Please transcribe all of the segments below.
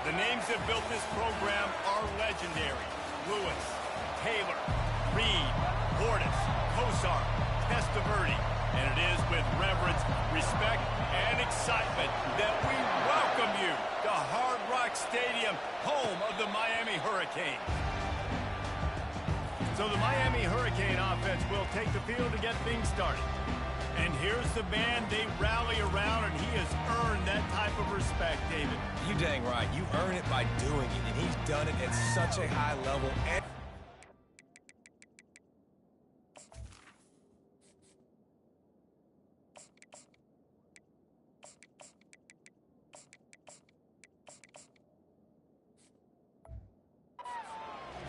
The names that built this program are legendary. Lewis, Taylor, Reed, Portis, Kosar, Testaverde. And it is with reverence, respect, and excitement that we welcome you to Hard Rock Stadium, home of the Miami Hurricanes. So the Miami Hurricane offense will take the field to get things started. And here's the man they rally around, and he has earned that type of respect, David. You dang right. You earn it by doing it, and he's done it at such a high level.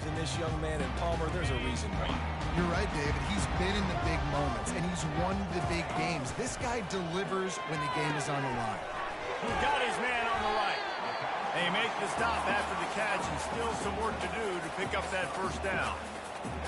In this young man in Palmer, there's a reason why. You're right, David. He's been in the big moments, and he's won the big games. This guy delivers when the game is on the line. He's got his man on the right. They make the stop after the catch, and still some work to do to pick up that first down.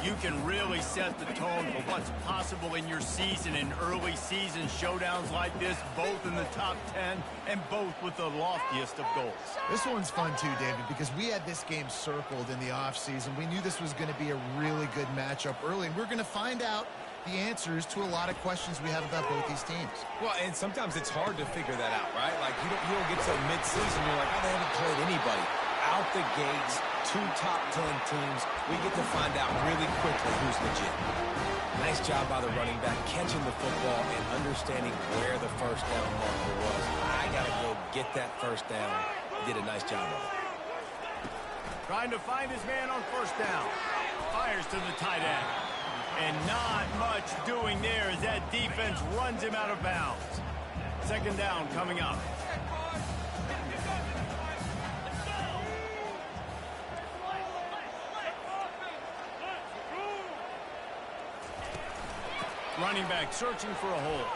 You can really set the tone for what's possible in your season in early season showdowns like this, both in the top 10 and both with the loftiest of goals. This one's fun too, David, because we had this game circled in the offseason. We knew this was going to be a really good matchup early, and we're going to find out the answers to a lot of questions we have about both these teams. Well, and sometimes it's hard to figure that out, right? Like, you don't get to mid-season, you're like, oh, they haven't played anybody. Out the gates, 2 top 10 teams, we get to find out really quickly who's legit. Nice job by the running back, catching the football and understanding where the first down marker was. I got to go get that first down. He did a nice job of it. Trying to find his man on first down. Fires to the tight end. And not much doing there as that defense runs him out of bounds. Second down coming up. Running back searching for a hole.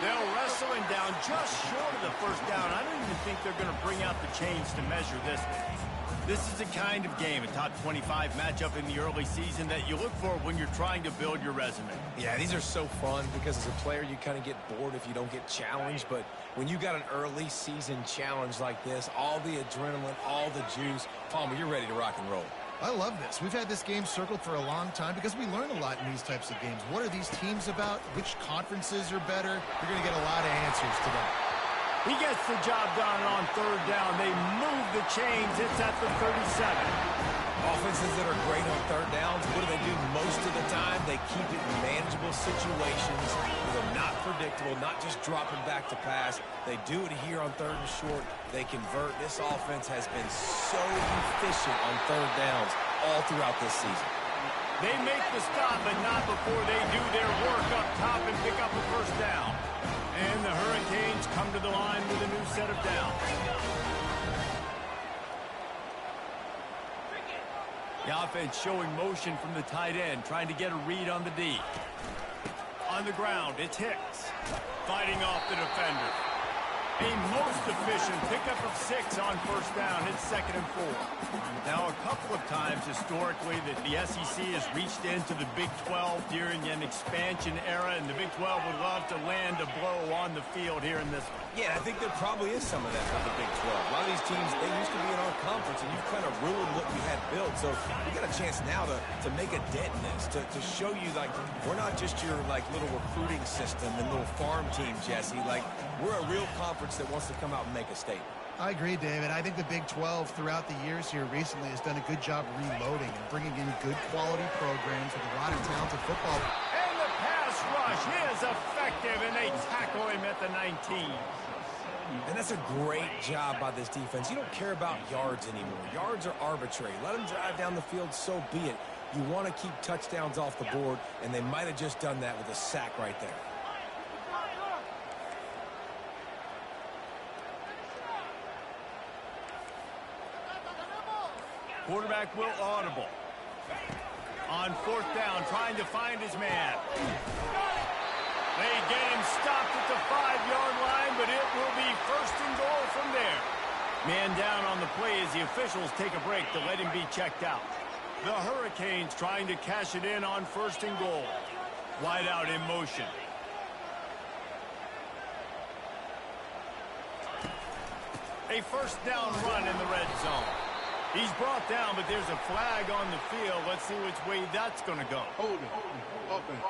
They'll wrestle him down just short of the first down. I don't even think they're going to bring out the chains to measure this one. This is the kind of game, a top 25 matchup in the early season, that you look for when you're trying to build your resume. Yeah, these are so fun because as a player, you kind of get bored if you don't get challenged. But when you got an early season challenge like this, all the adrenaline, all the juice, Palmer, you're ready to rock and roll. I love this. We've had this game circled for a long time because we learn a lot in these types of games. What are these teams about? Which conferences are better? You're going to get a lot of answers today. He gets the job done on third down. They move the chains. It's at the 37. Offenses that are great on third downs, what do? Most of the time, they keep it in manageable situations where they're not predictable, not just dropping back to pass. They do it here on third and short. They convert. This offense has been so efficient on third downs all throughout this season. They make the stop, but not before they do their work up top and pick up a first down. And the Hurricanes come to the line with a new set of downs. The offense showing motion from the tight end, trying to get a read on the D. On the ground, it's Hicks, fighting off the defender. A most efficient pickup of 6 on first down. It's 2nd and 4. Now, a couple of times historically that the SEC has reached into the Big 12 during an expansion era, and the Big 12 would love to land a blow on the field here in this one. Yeah, I think there probably is some of that with the Big 12. A lot of these teams, they used to be in our conference, and you've kind of ruined what we had built. So we got a chance now to make a dent in this, to show you, like, we're not just your, like, little recruiting system and little farm team, Jesse. Like, we're a real conference that wants to come out and make a statement. I agree, David. I think the Big 12 throughout the years here recently has done a good job reloading and bringing in good quality programs with a lot of talented football. And the pass rush is effective, and they tackle him at the 19. And that's a great job by this defense. You don't care about yards anymore. Yards are arbitrary. Let them drive down the field, so be it. You want to keep touchdowns off the board, and they might have just done that with a sack right there. Quarterback will audible. On fourth down, trying to find his man. They get him stopped at the 5-yard line, but it will be 1st and goal from there. Man down on the play as the officials take a break to let him be checked out. The Hurricanes trying to cash it in on 1st and goal. Wide out in motion. A first down run in the red zone. He's brought down, but there's a flag on the field. Let's see which way that's going to go. Hold it. Offense.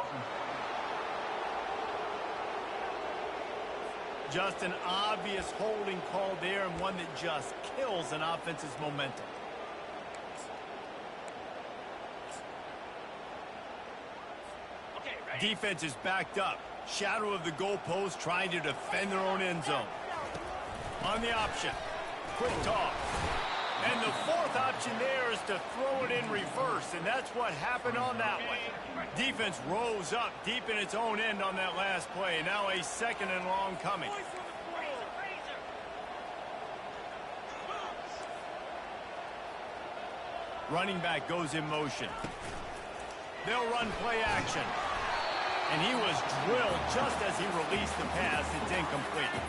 Just an obvious holding call there, and one that just kills an offense's momentum. Defense is backed up. Shadow of the goalpost, trying to defend their own end zone. On the option. Quick toss. And the fourth option there is to throw it in reverse, and that's what happened on that one. Defense rose up deep in its own end on that last play. Now a second and long coming. Running back goes in motion. They'll run play action. And he was drilled just as he released the pass. It's incomplete.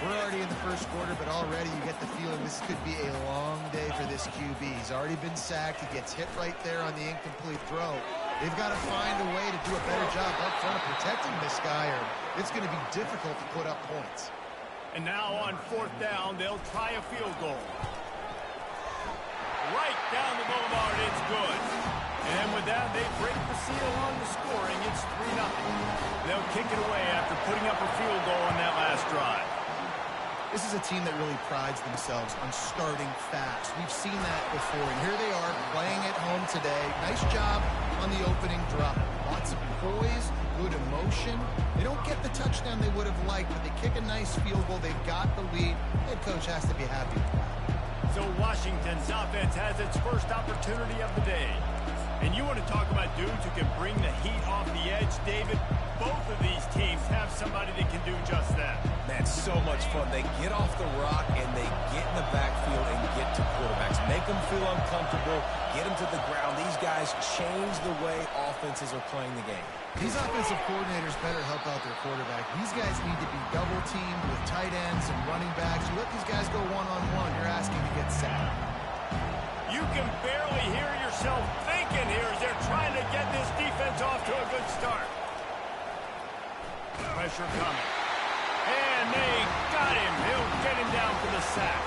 We're already in the first quarter, but already you get the feeling this could be a long day for this QB. He's already been sacked. He gets hit right there on the incomplete throw. They've got to find a way to do a better job up front of protecting this guy, or it's going to be difficult to put up points. And now on fourth down, they'll try a field goal. Right down the boulevard, it's good. And with that, they break the seal on the scoring. It's 3-0. They'll kick it away after putting up a field goal on that last drive. This is a team that really prides themselves on starting fast. We've seen that before, and here they are playing at home today. Nice job on the opening drop. Lots of poise, good emotion. They don't get the touchdown they would have liked, but they kick a nice field goal. They've got the lead. Head coach has to be happy. So Washington's offense has its first opportunity of the day. And you want to talk about dudes who can bring the heat off the edge, David? Both of these teams have somebody that can do just that. Man, so much fun. They get off the rock and they get in the backfield and get to quarterbacks. Make them feel uncomfortable, get them to the ground. These guys change the way offenses are playing the game. These offensive coordinators better help out their quarterback. These guys need to be double-teamed with tight ends and running backs. You let these guys go one-on-one, you're asking to get sacked. You can barely hear yourself thinking here as they're trying to get this defense off to a good start. Pressure coming. And they got him. He'll get him down for the sack.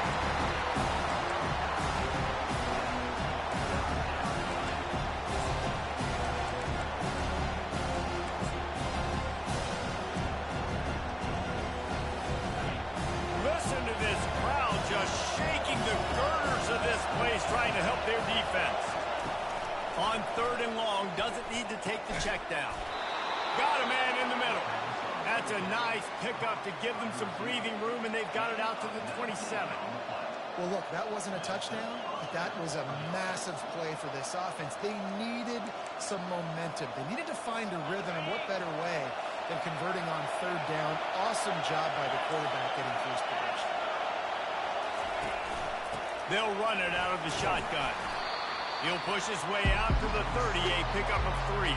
Listen to this crowd just shaking the girders of this place, trying to help their defense. On third and long, doesn't need to take the check down. Got a man in the middle. That's a nice pickup to give them some breathing room, and they've got it out to the 27. Well, look, that wasn't a touchdown, but that was a massive play for this offense. They needed some momentum. They needed to find a rhythm, and what better way than converting on third down. Awesome job by the quarterback getting first possession. They'll run it out of the shotgun. He'll push his way out to the 30, a pickup of 3.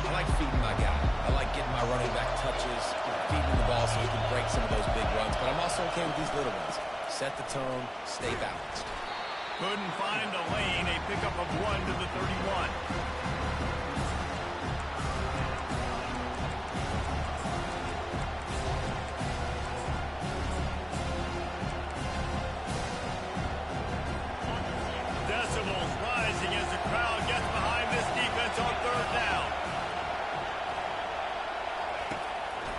I like feeding my guy. I like getting my running back touches, feeding the ball so he can break some of those big runs. But I'm also okay with these little ones. Set the tone, stay balanced. Couldn't find a lane, a pickup of 1 to the 31. Decibels rising as the crowd gets behind this defense on third down.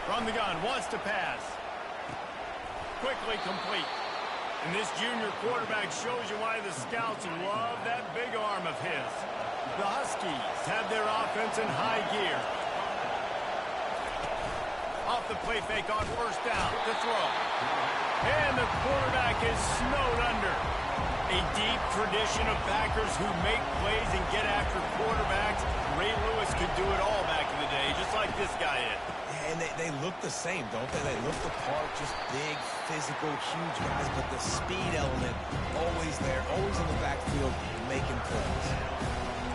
From the gun, wants to pass. Quickly complete. And this junior quarterback shows you why the scouts love that big arm of his. The Huskies have their offense in high gear. Off the play fake on first down, the throw. And the quarterback is snowed under. A deep tradition of backers who make plays and get after quarterbacks. Ray Lewis could do it all back in the day, just like this guy is. And they look the same, don't they? They look the part, just big, physical, huge guys, but the speed element always there, always in the backfield, making plays.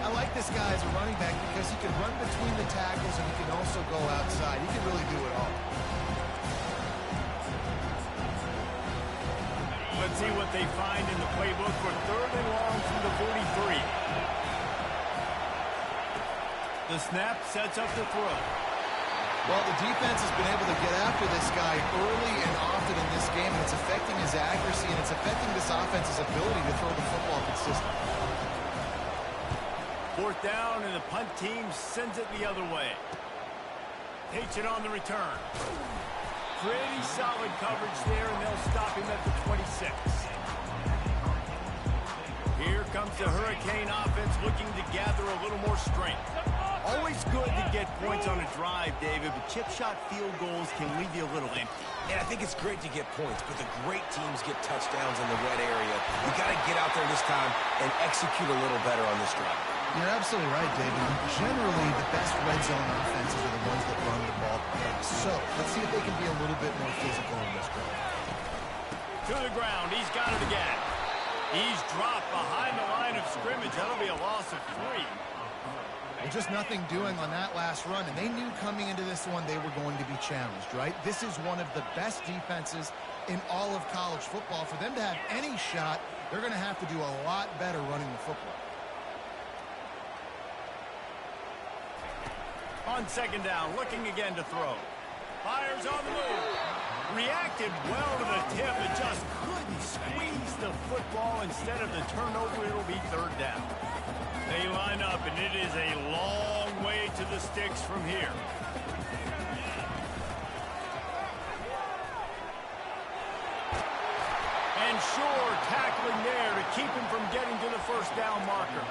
I like this guy as a running back because he can run between the tackles and he can also go outside. He can really do it all. Let's see what they find in the playbook for third and long from the 43. The snap sets up the throw. Well, the defense has been able to get after this guy early and often in this game, and it's affecting his accuracy, and it's affecting this offense's ability to throw the football consistently. Fourth down, and the punt team sends it the other way. Takes it on the return. Pretty solid coverage there, and they'll stop him at the 26. Here comes the Hurricane offense looking to gather a little more strength. Always good to get points on a drive, David, but chip shot field goals can leave you a little empty. And I think it's great to get points, but the great teams get touchdowns in the red area. You got to get out there this time and execute a little better on this drive. You're absolutely right, David. Generally, the best red zone offenses are the ones that run the ball best. So, let's see if they can be a little bit more physical in this drive. To the ground, he's got it again. He's dropped behind the line of scrimmage. That'll be a loss of 3. Well, just nothing doing on that last run, and they knew coming into this one they were going to be challenged, right? This is one of the best defenses in all of college football. For them to have any shot, they're going to have to do a lot better running the football. On second down, looking again to throw. Fires on the move. Reacted well to the tip, but just couldn't squeeze the football. Instead of the turnover, it'll be third down. They line up, and it is a long way to the sticks from here. And sure, tackling there to keep him from getting to the first down marker.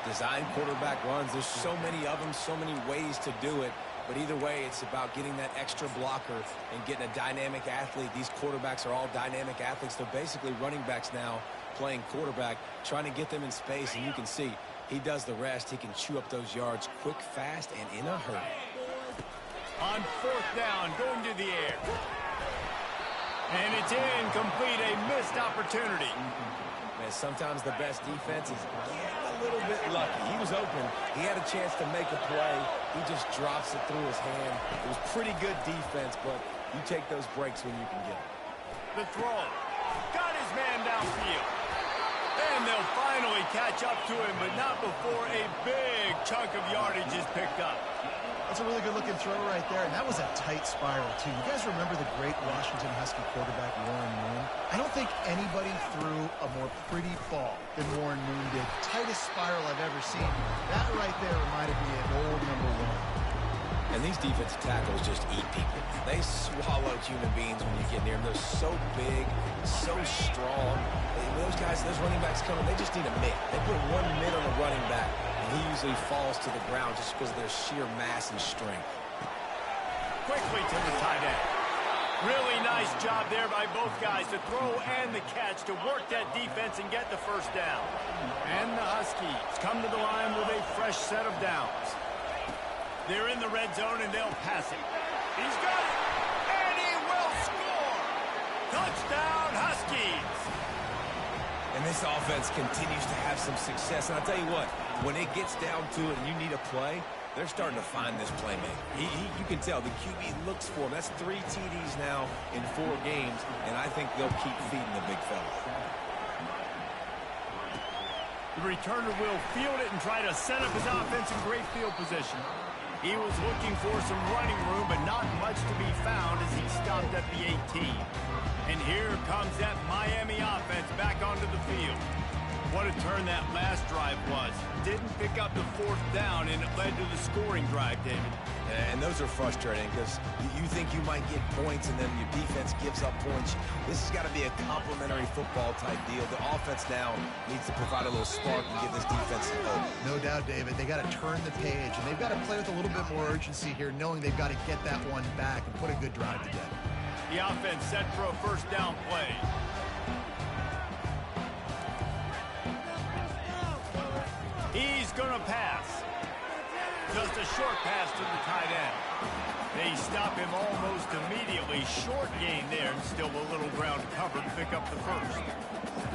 Design quarterback runs, there's so many of them, so many ways to do it. But either way, it's about getting that extra blocker and getting a dynamic athlete. These quarterbacks are all dynamic athletes. They're basically running backs now playing quarterback, trying to get them in space. And you can see he does the rest. He can chew up those yards quick, fast, and in a hurry. On fourth down, going to the air. And it's incomplete, a missed opportunity. Man, sometimes the best defense is getting a little bit lucky. He was open. He had a chance to make a play. He just drops it through his hand. It was pretty good defense, but you take those breaks when you can get them. The throw. Got his man downfield. And they'll finally catch up to him, but not before a big chunk of yardage is picked up. That's a really good-looking throw right there, and that was a tight spiral, too. You guys remember the great Washington Husky quarterback, Warren Moon? I don't think anybody threw a more pretty ball than Warren Moon did. Tightest spiral I've ever seen. That right there reminded me of old number 1. And these defensive tackles just eat people. They swallow human beings when you get near them. They're so big, so strong. Those guys, those running backs coming, they just need a mitt. They put one mitt on a running back, and he usually falls to the ground just because of their sheer mass and strength. Quickly to the tight end. Really nice job there by both guys to throw and the catch to work that defense and get the first down. And the Huskies come to the line with a fresh set of downs. They're in the red zone, and they'll pass it. He's got it, and he will score! Touchdown, Huskies! And this offense continues to have some success. And I'll tell you what, when it gets down to it and you need a play, they're starting to find this playmaker. You can tell the QB looks for him. That's 3 TDs now in 4 games, and I think they'll keep feeding the big fella. The returner will field it and try to set up his offense in great field position. He was looking for some running room, but not much to be found as he stopped at the 18. And here comes that Miami offense back onto the field. What a turn that last drive was. Didn't pick up the fourth down, and it led to the scoring drive, David. And those are frustrating because you think you might get points and then your defense gives up points. This has got to be a complementary football type deal. The offense now needs to provide a little spark and give this defense some hope. No doubt, David. They got to turn the page, and they've got to play with a little bit more urgency here, knowing they've got to get that one back and put a good drive together. The offense set for a first down play. He's going to pass. Just a short pass to the tight end. They stop him almost immediately. Short gain there, and still a little ground cover to pick up the first.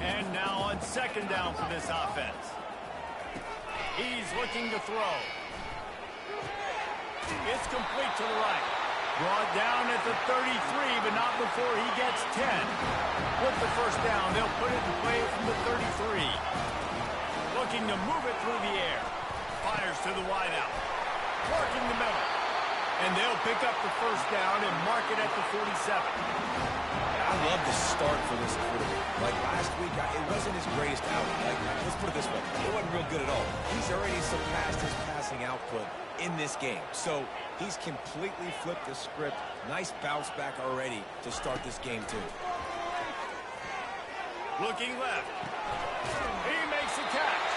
And now on second down for this offense. He's looking to throw. It's complete to the right. Brought down at the 33, but not before he gets 10. With the first down, they'll put it in play from the 33. Looking to move it through the air. Fires to the wideout. Working the middle. And they'll pick up the first down and mark it at the 47. I love the start for this quarterback. Like last week, it wasn't his greatest outing. Like, let's put it this way. It wasn't real good at all. He's already surpassed his passing output in this game. So he's completely flipped the script. Nice bounce back already to start this game, too. Looking left. He makes a catch.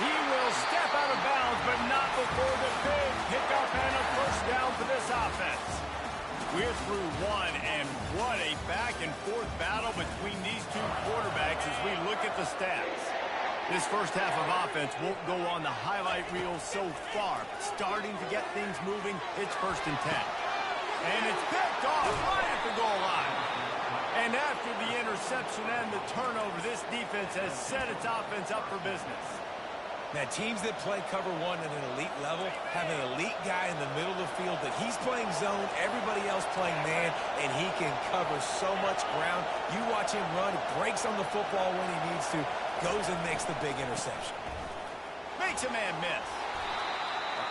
He will step out of bounds, but not before the big pickup and a first down for this offense. We're through one, and what a back-and-forth battle between these two quarterbacks as we look at the stats. This first half of offense won't go on the highlight reel so far. Starting to get things moving, it's 1st and 10. And it's picked off right at the goal line. And after the interception and the turnover, this defense has set its offense up for business. Now, teams that play cover one at an elite level have an elite guy in the middle of the field that he's playing zone, everybody else playing man, and he can cover so much ground. You watch him run, breaks on the football when he needs to, goes and makes the big interception. Makes a man miss.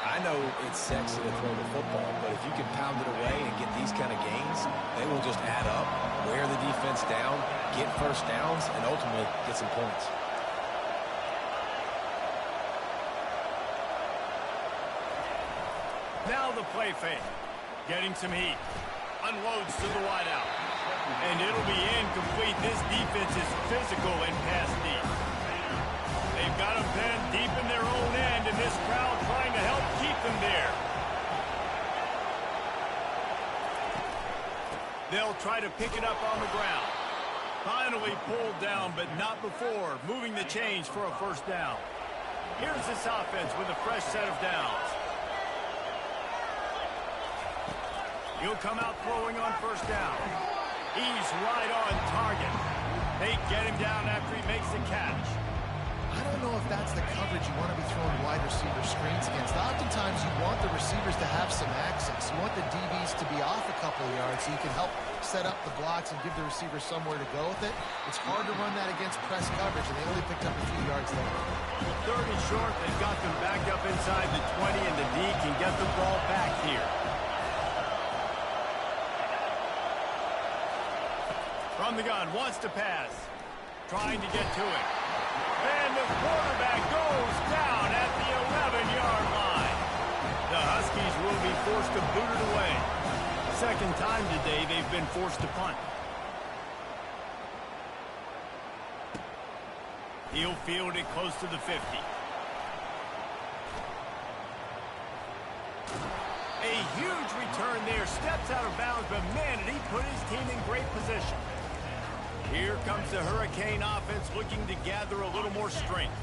I know it's sexy to throw the football, but if you can pound it away and get these kind of gains, they will just add up, wear the defense down, get first downs, and ultimately get some points. Now the play fake. Getting some heat. Unloads to the wideout. And it'll be incomplete. This defense is physical and pass deep. They've got them pinned deep in their own end, and this crowd trying to help keep them there. They'll try to pick it up on the ground. Finally pulled down, but not before moving the chains for a first down. Here's this offense with a fresh set of downs. He'll come out throwing on first down. He's right on target. They get him down after he makes the catch. I don't know if that's the coverage you want to be throwing wide receiver screens against. Oftentimes, you want the receivers to have some access. You want the DBs to be off a couple of yards so you can help set up the blocks and give the receiver somewhere to go with it. It's hard to run that against press coverage, and they only picked up a few yards there. 30 short. They've got them back up inside the 20, and the D can get the ball back here. From the gun, wants to pass. Trying to get to it. And the quarterback goes down at the 11-yard line. The Huskies will be forced to boot it away. Second time today they've been forced to punt. He'll field it close to the 50. A huge return there. Steps out of bounds, but man, did he put his team in great position. Here comes the Hurricane offense looking to gather a little more strength.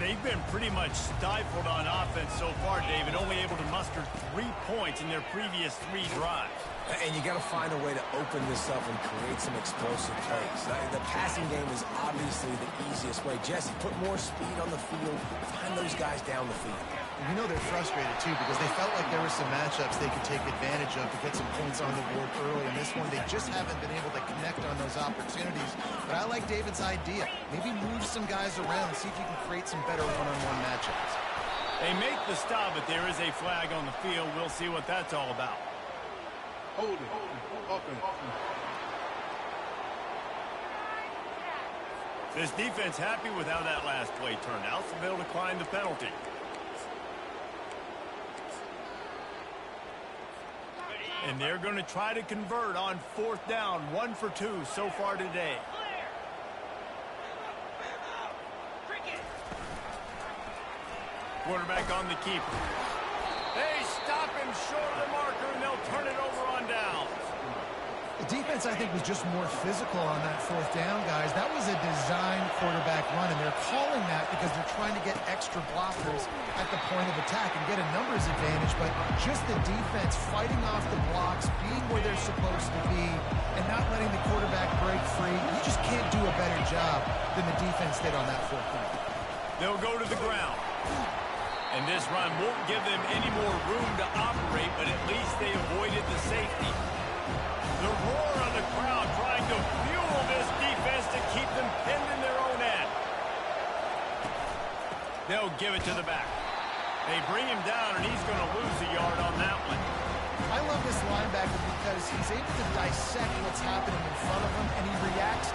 They've been pretty much stifled on offense so far, David, only able to muster 3 points in their previous 3 drives. And you got to find a way to open this up and create some explosive plays. The passing game is obviously the easiest way. Jesse, put more speed on the field. Find those guys down the field. You know they're frustrated, too, because they felt like there were some matchups they could take advantage of to get some points on the board early. In this one, they just haven't been able to connect on those opportunities. But I like David's idea. Maybe move some guys around and see if you can create some better one-on-one matchups. They make the stop, but there is a flag on the field. We'll see what that's all about. Hold it. Offense. This defense happy with how that last play turned out, so they'll decline the penalty. And they're going to try to convert on 4th down. 1 for 2 so far today. Quarterback on the keeper. They stop him short of the marker, and they'll turn it over on downs. The defense, I think, was just more physical on that 4th down, guys. That was a designed quarterback run, and they're calling that because they're trying to get extra blockers at the point of attack and get a numbers advantage, but just the defense fighting off the blocks, being where they're supposed to be, and not letting the quarterback break free. You just can't do a better job than the defense did on that 4th down. They'll go to the ground. And this run won't give them any more room to operate, but at least they avoided the safety. The roar of the crowd trying to fuel this defense to keep them pinned in their own end. They'll give it to the back. They bring him down, and he's going to lose a yard on that one. I love this linebacker because he's able to dissect what's happening in front of him, and he reacts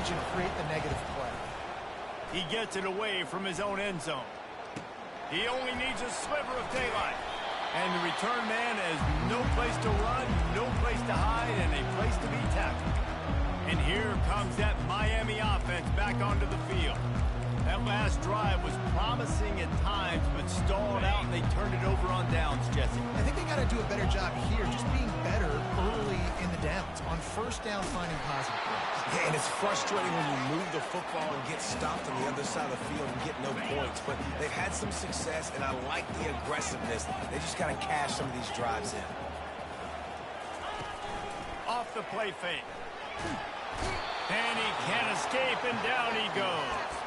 advantage and create the negative play. He gets it away from his own end zone. He only needs a sliver of daylight. And the return man has no place to run, no place to hide, and a place to be tackled. And here comes that Miami offense back onto the field. That last drive was promising at times, but stalled out, and they turned it over on downs, Jesse. I think they got to do a better job here, just being better early in the downs, on first down finding positive plays. Yeah, and it's frustrating when you move the football and get stopped on the other side of the field and get no points. But they've had some success, and I like the aggressiveness. They just got to cash some of these drives in. Off the play fake. And he can't escape, and down he goes.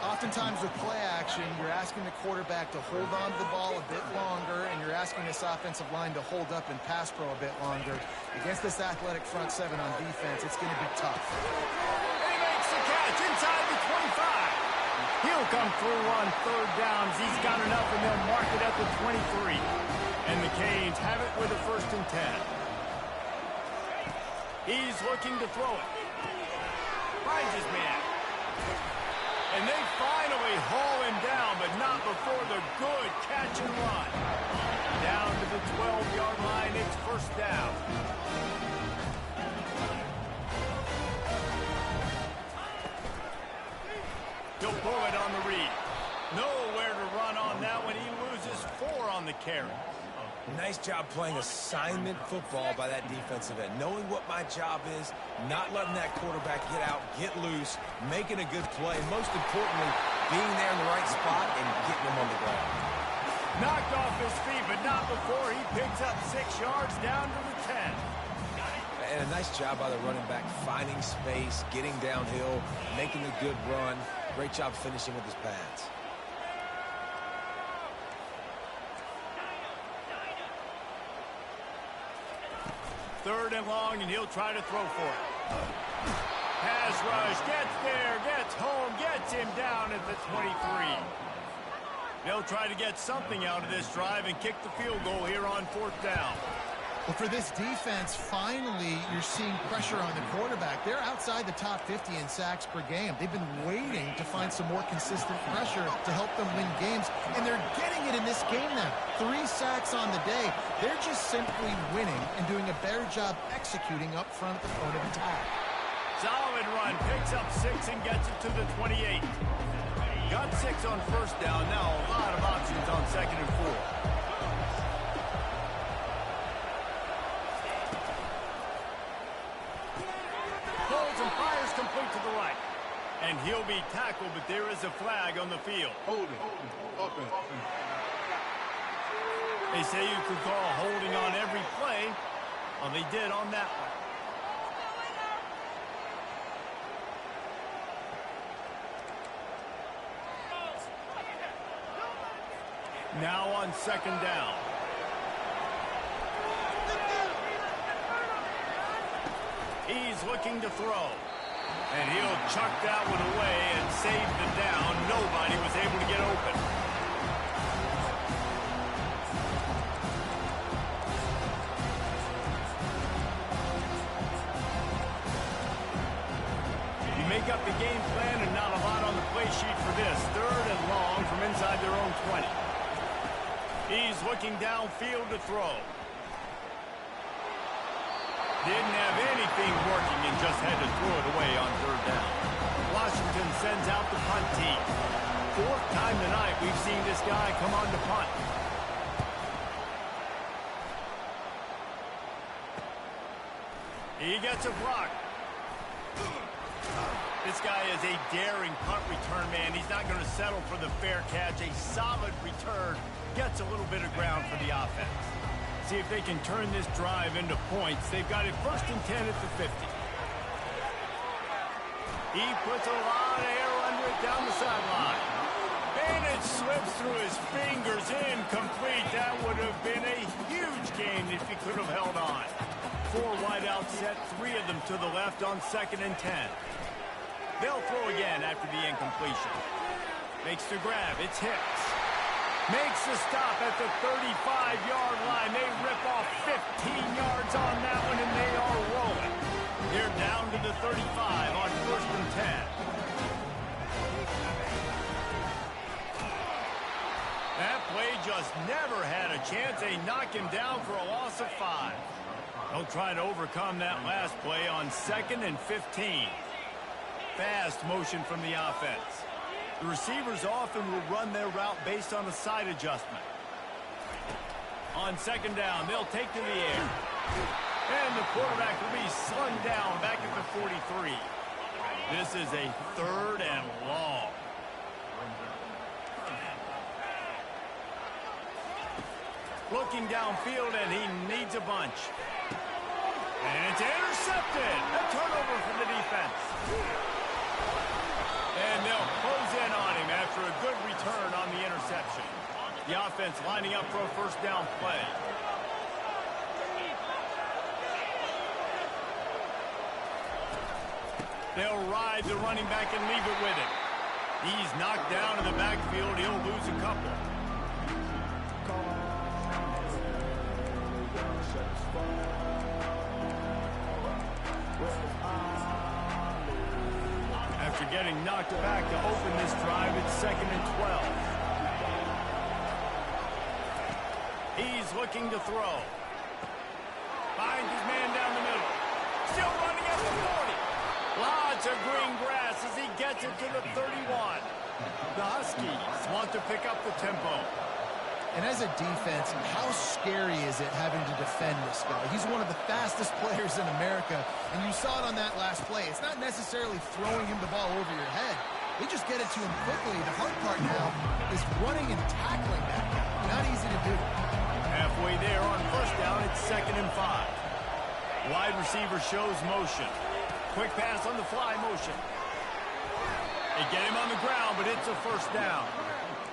Oftentimes with play action, you're asking the quarterback to hold on to the ball a bit longer, and you're asking this offensive line to hold up and pass pro a bit longer. Against this athletic front seven on defense, it's going to be tough. He makes the catch inside the 25. He'll come through on third downs. He's got enough, and they'll mark it at the 23. And the Canes have it with a 1st and 10. He's looking to throw it. Finds his man. And they finally haul him down, but not before the good catch and run. Down to the 12-yard line, it's 1st down. He'll pull it on the read. Nowhere to run on that one. He loses 4 on the carry. Nice job playing assignment football by that defensive end. Knowing what my job is, not letting that quarterback get out, get loose, making a good play. Most importantly, being there in the right spot and getting him on the ground. Knocked off his feet, but not before he picks up 6 yards down to the 10. And a nice job by the running back, finding space, getting downhill, making a good run. Great job finishing with his pads. Third and long, and he'll try to throw for it. Pass rush, gets there, gets home, gets him down at the 23. They'll try to get something out of this drive and kick the field goal here on 4th down. Well, for this defense, finally, you're seeing pressure on the quarterback. They're outside the top 50 in sacks per game. They've been waiting to find some more consistent pressure to help them win games, and they're getting it in this game now. 3 sacks on the day. They're just simply winning and doing a better job executing up front at the point of attack. Solid run, picks up 6 and gets it to the 28. Got 6 on 1st down, now a lot of options on 2nd and 4. Complete to the right. And he'll be tackled, but there is a flag on the field. Holding. Offense. They say you could call holding on every play. Well, they did on that one. Now on 2nd down. He's looking to throw. And he'll chuck that one away and save the down. Nobody was able to get open. You make up the game plan and not a lot on the play sheet for this. 3rd and long from inside their own 20. He's looking downfield to throw. Didn't have anything working and just had to throw it away on 3rd down. Washington sends out the punt team. 4th time tonight we've seen this guy come on to punt. He gets a block. This guy is a daring punt return man. He's not going to settle for the fair catch. A solid return. Gets a little bit of ground for the offense. See if they can turn this drive into points. They've got it 1st and 10 at the 50. He puts a lot of air under it down the sideline. And it slips through his fingers, incomplete. That would have been a huge gain if he could have held on. 4 wideouts set, 3 of them to the left on 2nd and 10. They'll throw again after the incompletion. Makes the grab, it's Hicks. Makes the stop at the 35-yard line. They rip off 15 yards on that one, and they are rolling. They're down to the 35 on 1st and just never had a chance. They knock him down for a loss of 5. They'll try to overcome that last play on 2nd and 15. Fast motion from the offense. The receivers often will run their route based on a side adjustment. On 2nd down, they'll take to the air. And the quarterback will be slung down back at the 43. This is a 3rd and long. Looking downfield, and he needs a bunch. And it's intercepted. A turnover for the defense. And they'll close in on him after a good return on the interception. The offense lining up for a 1st down play. They'll ride the running back and leave it with him. He's knocked down in the backfield. He'll lose a couple. After getting knocked back to open this drive, it's 2nd and 12. He's looking to throw. Finds his man down the middle. Still running at the 40. Lots of green grass as he gets it to the 31. The Huskies want to pick up the tempo. And as a defense, how scary is it having to defend this guy? He's one of the fastest players in America, and you saw it on that last play. It's not necessarily throwing him the ball over your head. They just get it to him quickly. The hard part now is running and tackling that guy. Not easy to do. Halfway there on 1st down, it's 2nd and 5. Wide receiver shows motion. Quick pass on the fly motion. They get him on the ground, but it's a 1st down.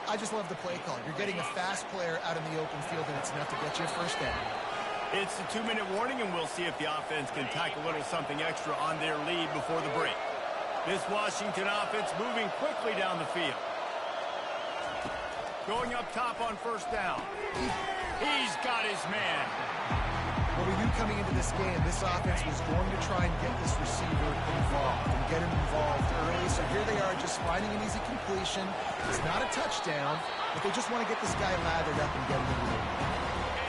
I just love the play call. You're getting a fast player out in the open field, and it's enough to get you a 1st down. It's the 2-minute warning, and we'll see if the offense can tack a little something extra on their lead before the break. This Washington offense moving quickly down the field. Going up top on 1st down. He's got his man. Well, we knew coming into this game, this offense was going to try and get this receiver involved and get him involved early. So here they are just finding an easy completion. It's not a touchdown, but they just want to get this guy lathered up and get him in the lead.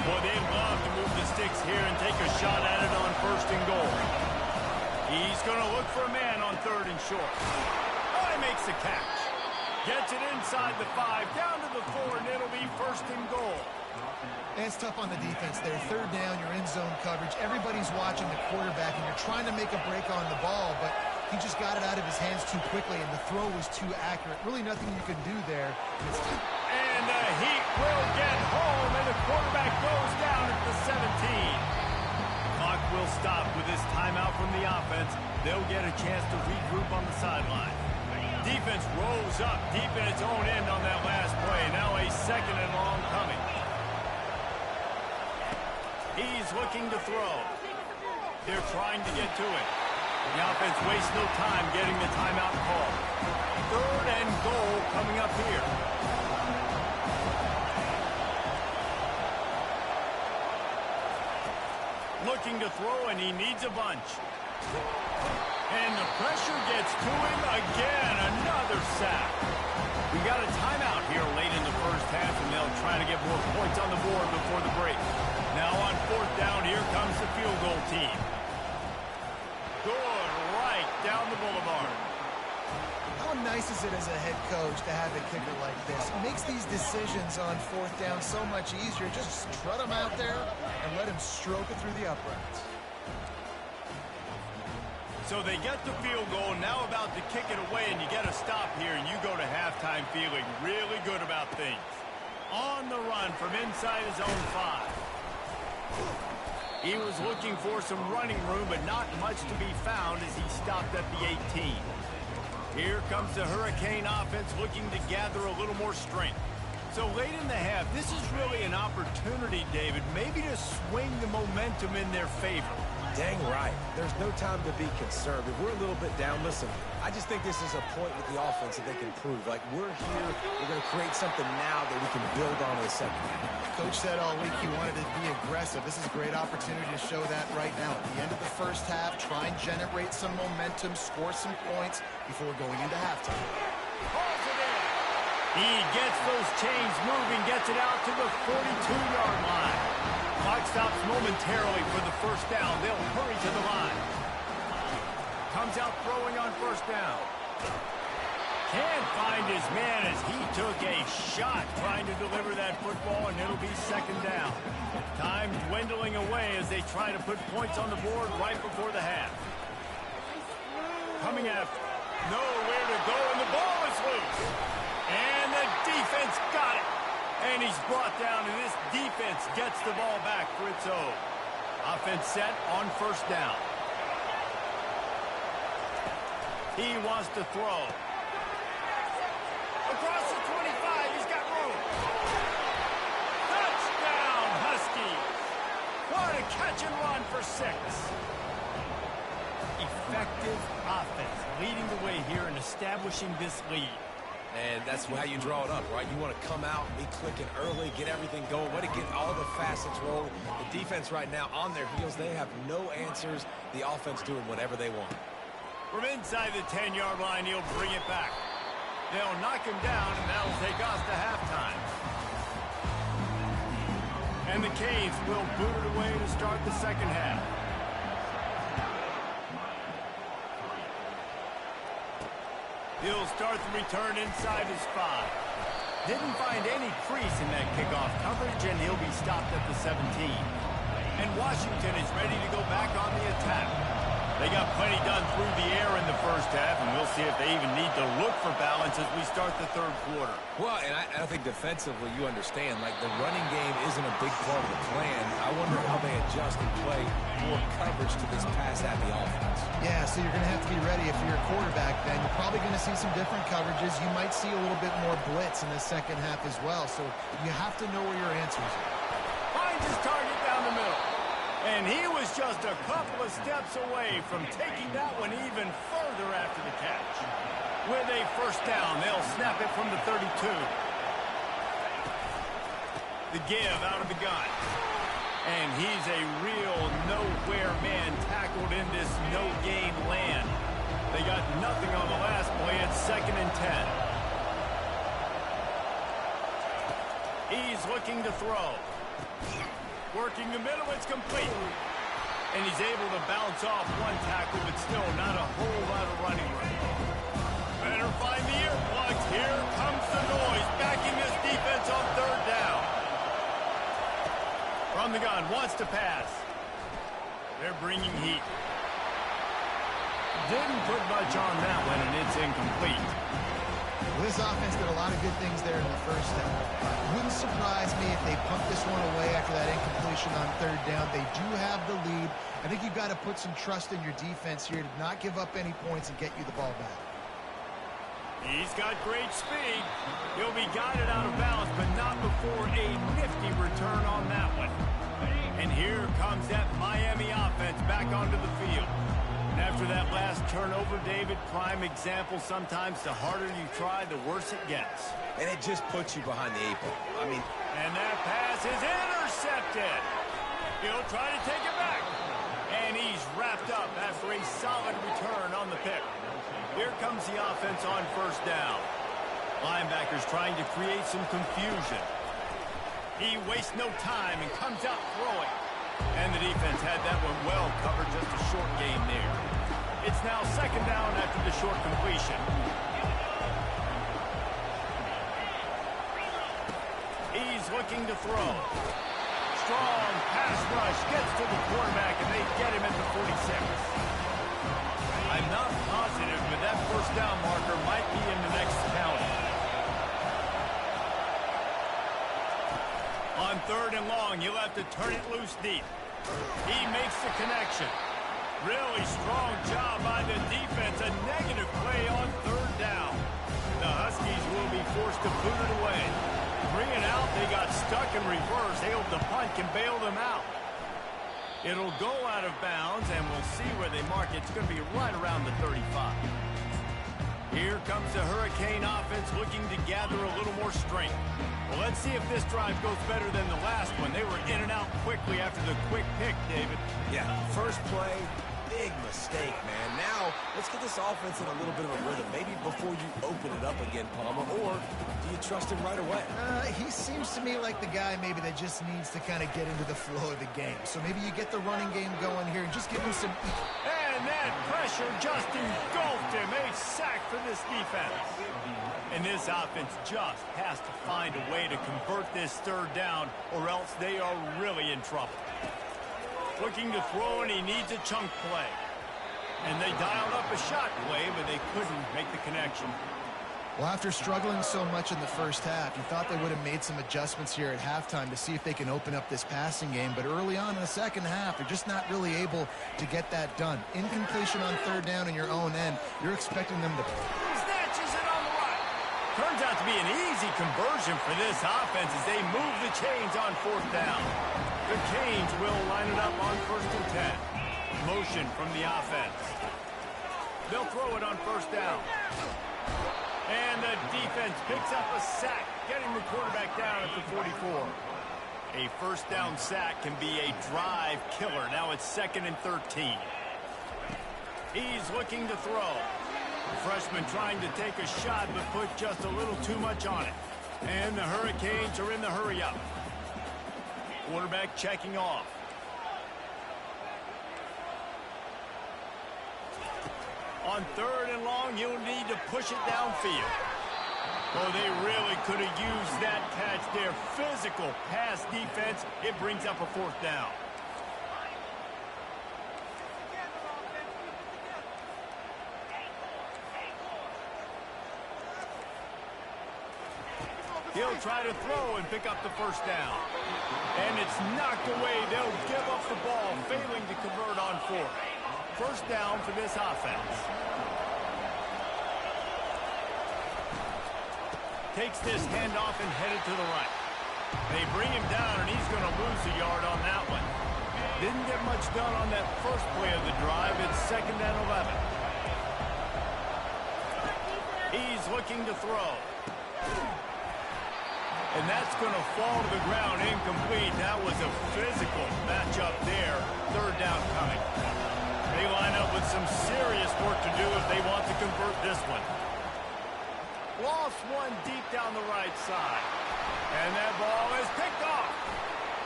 Boy, they'd love to move the sticks here and take a shot at it on 1st and goal. He's going to look for a man on 3rd and short. Oh, he makes the catch. Gets it inside the 5, down to the 4, and it'll be 1st and goal. And it's tough on the defense there. 3rd down, you're in zone coverage. Everybody's watching the quarterback, and you're trying to make a break on the ball, but he just got it out of his hands too quickly, and the throw was too accurate. Really nothing you can do there. And the Heat will get home, and the quarterback goes down at the 17. Clock will stop with this timeout from the offense. They'll get a chance to regroup on the sideline. Defense rose up deep in its own end on that last play. Now a 2nd and long coming. He's looking to throw. They're trying to get to it. The offense wastes no time getting the timeout call. 3rd and goal coming up here. Looking to throw, and he needs a bunch. And the pressure gets to him again. Another sack. We got a timeout here late in the 1st half, and they'll try to get more points on the board before the break. Now on 4th down, here comes the field goal team. Good right down the boulevard. How nice is it as a head coach to have a kicker like this? It makes these decisions on 4th down so much easier. Just strut him out there and let him stroke it through the uprights. So they get the field goal, now about to kick it away, and you get a stop here, and you go to halftime feeling really good about things. On the run from inside his own 5. He was looking for some running room, but not much to be found as he stopped at the 18. Here comes the Hurricane offense looking to gather a little more strength. So late in the half, this is really an opportunity, David, maybe to swing the momentum in their favor. Dang right. There's no time to be concerned. If we're a little bit down, listen, I just think this is a point with the offense that they can prove. Like, we're here, we're going to create something now that we can build on in the 2nd half. Coach said all week he wanted to be aggressive. This is a great opportunity to show that right now. At the end of the 1st half, try and generate some momentum, score some points before going into halftime. Calls it in. He gets those chains moving, gets it out to the 42-yard line. Clock stops momentarily for the first down. They'll hurry to the line. Comes out throwing on first down. Can't find his man as he took a shot trying to deliver that football, and it'll be second down. Time dwindling away as they try to put points on the board right before the half. Coming after. Nowhere to go, and the ball is loose. And the defense got it. And he's brought down, and this defense gets the ball back for its own. Offense set on first down. He wants to throw. Across the 25, he's got room. Touchdown, Huskies. What a catch and run for 6. Effective offense leading the way here and establishing this lead. And that's how you draw it up, right? You want to come out and be clicking early, get everything going, want to get all the facets rolling. The defense right now on their heels, they have no answers. The offense doing whatever they want. From inside the 10-yard line, he'll bring it back. They'll knock him down, and that'll take us to halftime. And the Canes will boot it away to start the second half. He'll start the return inside his 5. Didn't find any crease in that kickoff coverage, and he'll be stopped at the 17. And Washington is ready to go back on the attack. They got plenty done through the air in the first half, and we'll see if they even need to look for balance as we start the third quarter. Well, and I think defensively you understand, like the running game isn't a big part of the plan. I wonder how they adjust and play more coverage to this pass-happy offense. Yeah, so you're going to have to be ready if you're a quarterback then. You're probably going to see some different coverages. You might see a little bit more blitz in the second half as well, so you have to know where your answers are. Finds his target down the middle. And he was just a couple of steps away from taking that one even further after the catch. With a first down, they'll snap it from the 32. The give out of the gun. And he's a real nowhere man tackled in this no-gain land. They got nothing on the last play. It's 2nd and 10. He's looking to throw. Working the middle, it's complete. And he's able to bounce off one tackle, but still not a whole lot of running room. Better find the earplugs. Here comes the noise, backing this defense on third down. From the gun, wants to pass. They're bringing heat. Didn't put much on that one, and it's incomplete. Well, this offense did a lot of good things there in the first half. Wouldn't surprise me if they pumped this one away after that incompletion on third down. They do have the lead. I think you've got to put some trust in your defense here to not give up any points and get you the ball back. He's got great speed. He'll be guided out of bounds, but not before a nifty return on that one. And here comes that Miami offense back onto the field. And after that last turnover, David, prime example, sometimes the harder you try, the worse it gets. And it just puts you behind the 8 ball. I mean, and that pass is intercepted. He'll try to take it back. And he's wrapped up after a solid return on the pick. Here comes the offense on first down. Linebackers trying to create some confusion. He wastes no time and comes out throwing. And the defense had that one well covered, just a short gain there. It's now second down after the short completion. He's looking to throw. Strong pass rush gets to the quarterback, and they get him at the 46. I'm not positive, but that first down marker might be in the next county. On third and long, he'll have to turn it loose deep. He makes the connection. Really strong job by the defense. A negative play on third down. The Huskies will be forced to boot it away. Bring it out. They got stuck in reverse. They hope the punt can bail them out. It'll go out of bounds, and we'll see where they mark it. It's going to be right around the 35. Here comes the Hurricane offense looking to gather a little more strength. Well, let's see if this drive goes better than the last one. They were in and out quickly after the quick pick, David. yeah, first play, big mistake, man. Now, let's get this offense in a little bit of a rhythm. Maybe before you open it up again, Palmer, or do you trust him right away? He seems to me like the guy maybe that just needs to kind of get into the flow of the game. So maybe you get the running game going here and just give him some... And that pressure just engulfed him. A sack for this defense. And this offense just has to find a way to convert this third down, or else they are really in trouble. Looking to throw, and he needs a chunk play. And they dialed up a shot play, but they couldn't make the connection. Well, after struggling so much in the first half, you thought they would have made some adjustments here at halftime to see if they can open up this passing game. But early on in the second half, they're just not really able to get that done. Incompletion on third down in your own end, you're expecting them to... Snatches it on the right. Turns out to be an easy conversion for this offense as they move the chains on fourth down. The Canes will line it up on 1st and 10. Motion from the offense. They'll throw it on first down. And the defense picks up a sack, getting the quarterback down at the 44. A first down sack can be a drive killer. Now it's 2nd and 13. He's looking to throw. The freshman trying to take a shot, but put just a little too much on it. And the Hurricanes are in the hurry-up. Quarterback checking off. On 3rd and long, you'll need to push it downfield. Oh, they really could have used that catch there. Physical pass defense. It brings up a 4th down. He'll try to throw and pick up the first down. And it's knocked away. They'll give up the ball, failing to convert on 4th. First down for this offense. Takes this handoff and headed to the right. They bring him down, and he's going to lose a yard on that one. Didn't get much done on that first play of the drive. It's 2nd and 11. He's looking to throw. And that's going to fall to the ground incomplete. That was a physical matchup there. 3rd down coming. They line up with some serious work to do if they want to convert this one. Lost one deep down the right side. And that ball is picked off.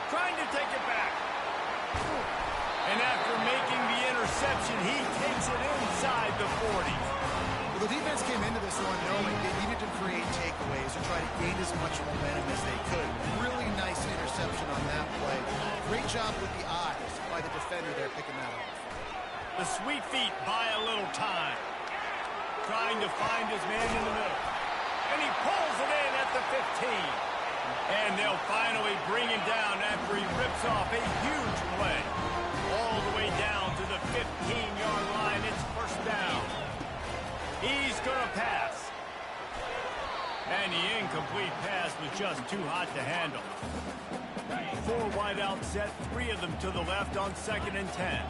Trying to take it back. And after making the interception, he takes it inside the 40. Well, the defense came into this one knowing they needed to create takeaways and try to gain as much momentum as they could. Really nice interception on that play. Great job with the eyes by the defender there picking that off. The sweet feet buy a little time. Trying to find his man in the middle. And he pulls it in at the 15. And they'll finally bring him down after he rips off a huge play. All the way down to the 15-yard line. It's first down. He's going to pass. And the incomplete pass was just too hot to handle. 4 wide out set, 3 of them to the left on 2nd and 10.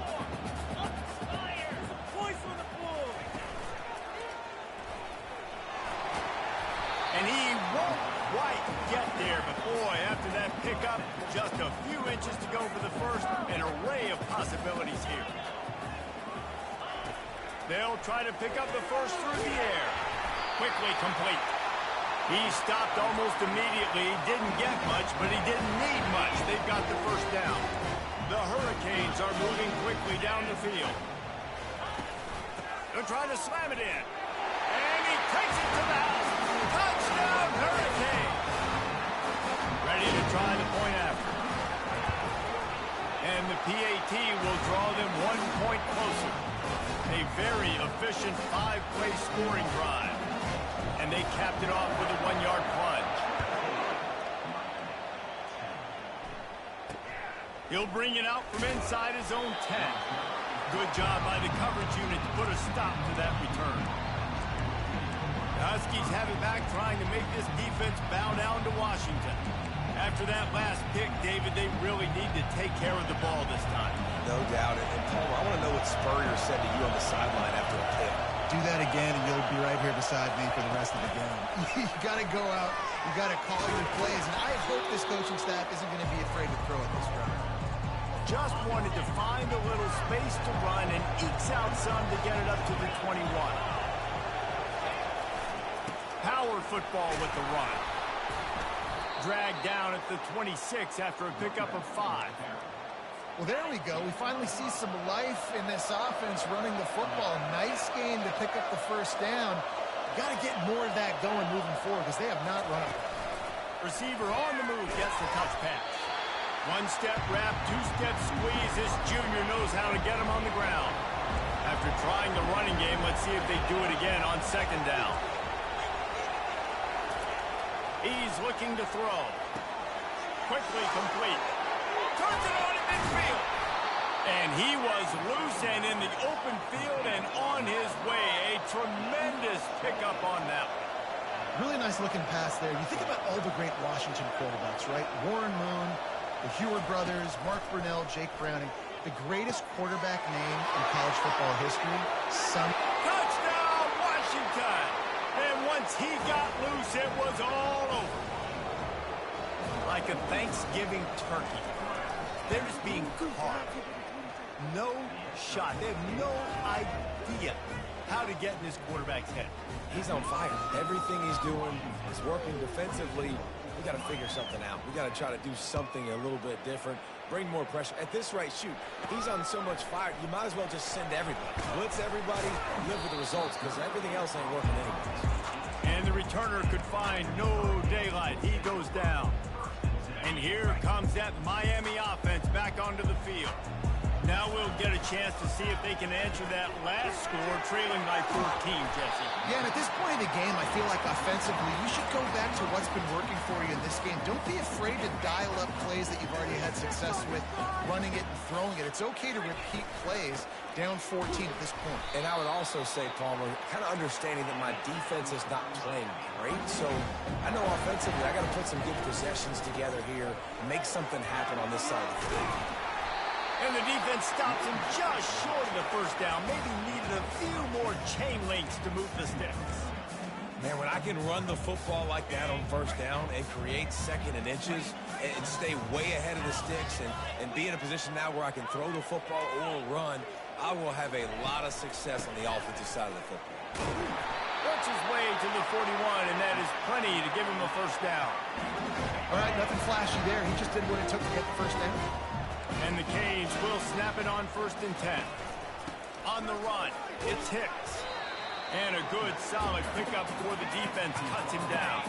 And he won't quite get there, but boy, after that pickup, just a few inches to go for the first. An array of possibilities here. They'll try to pick up the first through the air. Quickly complete. He stopped almost immediately. Didn't get much, but he didn't need much. They've got the first down. The Hurricanes are moving quickly down the field. They're trying to slam it in. And he takes it to the house. Touchdown, Hurricanes. Ready to try the point after. And the PAT will draw them 1 point closer. A very efficient 5-play scoring drive. And they capped it off with a 1-yard plunge. He'll bring it out from inside his own 10. Good job by the coverage unit to put a stop to that return. The Huskies have it back, trying to make this defense bow down to Washington. After that last pick, David, they really need to take care of the ball this time. No doubt. And Palmer, I want to know what Spurrier said to you on the sideline after a pick. Do that again, and you'll be right here beside me for the rest of the game. You got to go out. You got to call your plays. And I hope this coaching staff isn't going to be afraid to throw at this drive. Just wanted to find a little space to run and ekes out some to get it up to the 21. Power football with the run. Dragged down at the 26 after a pickup of 5. Well, there we go. We finally see some life in this offense running the football. Nice game to pick up the first down. Got to get more of that going moving forward because they have not run it. Receiver on the move gets the touch pass. One-step wrap, two-step squeeze. This junior knows how to get him on the ground. After trying the running game, let's see if they do it again on second down. He's looking to throw. Quickly complete. Turns it on in midfield. And he was loose and in the open field and on his way. A tremendous pickup on that one. Really nice looking pass there. You think about all the great Washington quarterbacks, right? Warren Moon, the Heward brothers, Mark Brunell, Jake Browning. The greatest quarterback name in college football history. Touchdown, Washington! And once he got loose, it was all over. Like a Thanksgiving turkey. They're just being carved. No shot. They have no idea how to get in this quarterback's head. He's on fire. Everything he's doing is working defensively. We got to figure something out. We got to try to do something a little bit different. Bring more pressure. At this rate, shoot, he's on so much fire, you might as well just send everybody. Blitz everybody, live with the results, because everything else ain't working anyways. And the returner could find no daylight. He goes down. And here comes that Miami offense back onto the field. Now we'll get a chance to see if they can answer that last score, trailing by 14, Jesse. Yeah, and at this point in the game, I feel like offensively, you should go back to what's been working for you in this game. Don't be afraid to dial up plays that you've already had success with, running it and throwing it. It's okay to repeat plays down 14 at this point. And I would also say, Palmer, kind of understanding that my defense is not playing great, so I know offensively I got to put some good possessions together here, make something happen on this side of the field. And the defense stops him just short of the first down. Maybe needed a few more chain links to move the sticks. Man, when I can run the football like that on first down and create second and inches and stay way ahead of the sticks and be in a position now where I can throw the football or run, I will have a lot of success on the offensive side of the football. Works his way to the 41, and that is plenty to give him a first down. All right, nothing flashy there. He just did what it took to get the first down. And the Canes will snap it on 1st and 10. On the run, it's Hicks. And a good, solid pickup before the defense cuts him down.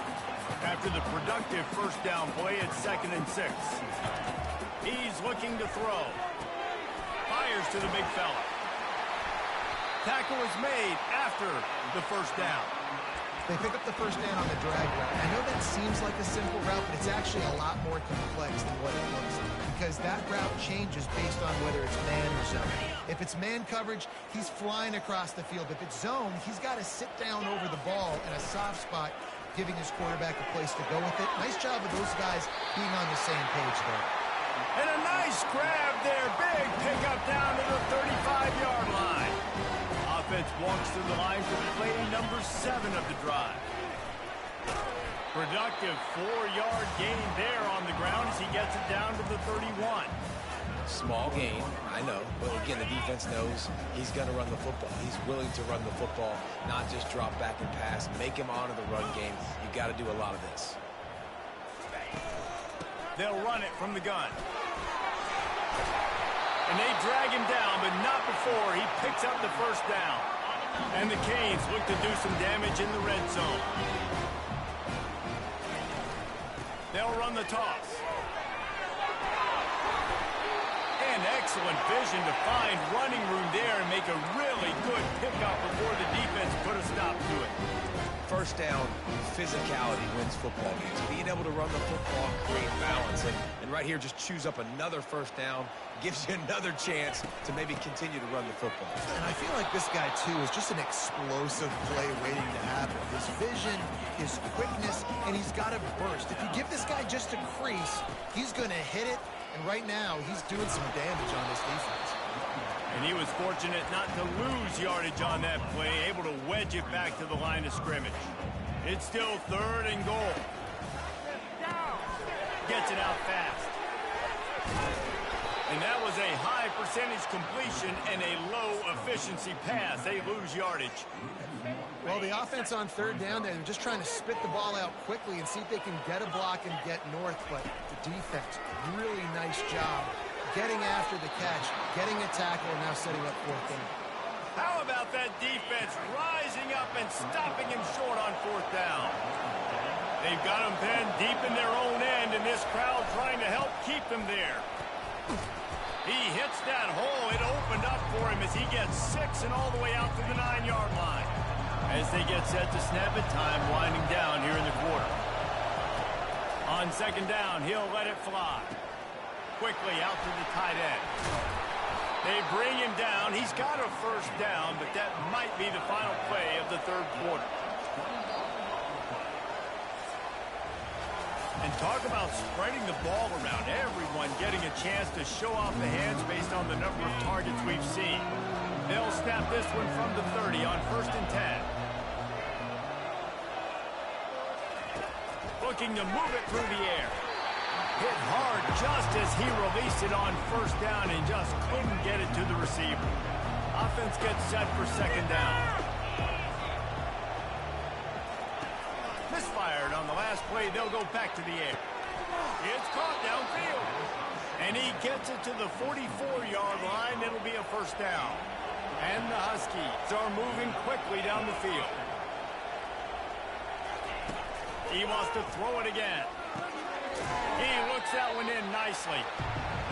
After the productive first down play, it's 2nd and 6. He's looking to throw. Fires to the big fella. Tackle is made after the first down. They pick up the first down on the drag route. I know that seems like a simple route, but it's actually a lot more complex than what it looks like, because that route changes based on whether it's man or zone. If it's man coverage, he's flying across the field. If it's zone, he's got to sit down over the ball in a soft spot, giving his quarterback a place to go with it. Nice job of those guys being on the same page there. And a nice grab there. Big pickup down to the 35-yard line. Offense walks to the line for play number 7 of the drive. Productive 4-yard gain there on the ground as he gets it down to the 31. Small gain, I know, but again, the defense knows he's going to run the football. He's willing to run the football, not just drop back and pass, make him honor the run game. You got to do a lot of this. They'll run it from the gun. And they drag him down, but not before he picks up the first down. And the Canes look to do some damage in the red zone. They'll run the toss. And excellent vision to find running room there and make a really good pickup before the defense put a stop to it. First down, physicality wins football games. Being able to run the football, create balance, and right here just choose up another first down, gives you another chance to maybe continue to run the football. And I feel like this guy, too, is just an explosive play waiting to happen. His vision, his quickness, and he's got a burst. If you give this guy just a crease, he's going to hit it, and right now he's doing some damage on this defense. And he was fortunate not to lose yardage on that play, able to wedge it back to the line of scrimmage. It's still 3rd and goal. Gets it out fast. And that was a high percentage completion and a low efficiency pass. They lose yardage. Well, the offense on third down, they're just trying to spit the ball out quickly and see if they can get a block and get north. But the defense, really nice job getting after the catch, getting a tackle, and now setting up fourth down. How about that defense rising up and stopping him short on fourth down? They've got him pinned deep in their own end, and this crowd trying to help keep them there. He hits that hole. It opened up for him as he gets 6 and all the way out to the 9-yard line. As they get set to snap it, time winding down here in the quarter. On second down, he'll let it fly. Quickly out to the tight end. They bring him down. He's got a first down, but that might be the final play of the third quarter. And talk about spreading the ball around. Everyone getting a chance to show off the hands based on the number of targets we've seen. They'll snap this one from the 30 on 1st and 10. Looking to move it through the air. Hit hard just as he released it on 1st down and just couldn't get it to the receiver. Offense gets set for 2nd down. Misfired on the last play. They'll go back to the air. It's caught downfield. And he gets it to the 44-yard line. It'll be a 1st down. And the Huskies are moving quickly down the field. He wants to throw it again. He looks that one in nicely.